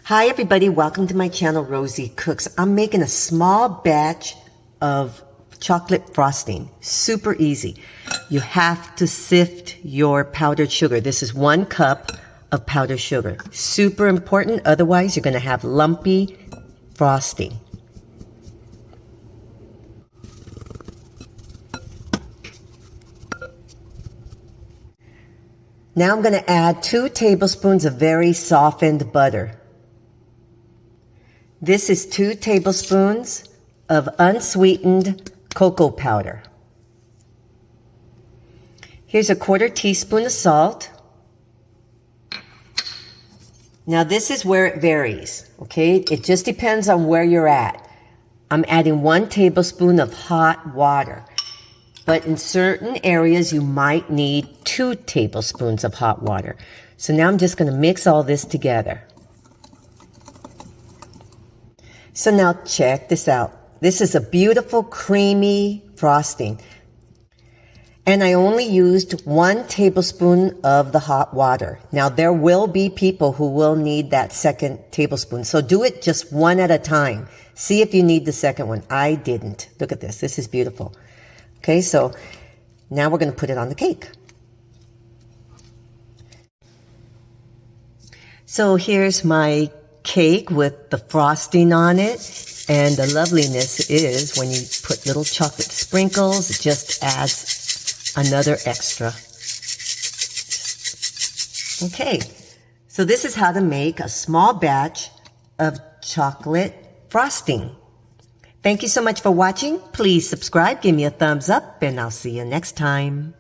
Hi everybody, welcome to my channel, Rosie Cooks. I'm making a small batch of chocolate frosting. Super easy. You have to sift your powdered sugar. This is 1 cup of powdered sugar. Super important, otherwise you're going to have lumpy frosting. Now I'm going to add 2 tablespoons of very softened butter. This is 2 tablespoons of unsweetened cocoa powder. Here's a 1/4 teaspoon of salt. Now this is where it varies, okay? It just depends on where you're at. I'm adding 1 tablespoon of hot water. But in certain areas, you might need 2 tablespoons of hot water. So now I'm just going to mix all this together. So now check this out. This is a beautiful creamy frosting. And I only used 1 tablespoon of the hot water. Now there will be people who will need that 2nd tablespoon. So do it just 1 at a time. See if you need the 2nd one. I didn't. Look at this. This is beautiful. Okay, so now we're going to put it on the cake. So here's my cake with the frosting on it. And the loveliness is when you put little chocolate sprinkles, it just adds another extra. Okay, so this is how to make a small batch of chocolate frosting. Thank you so much for watching. Please subscribe, give me a thumbs up, and I'll see you next time.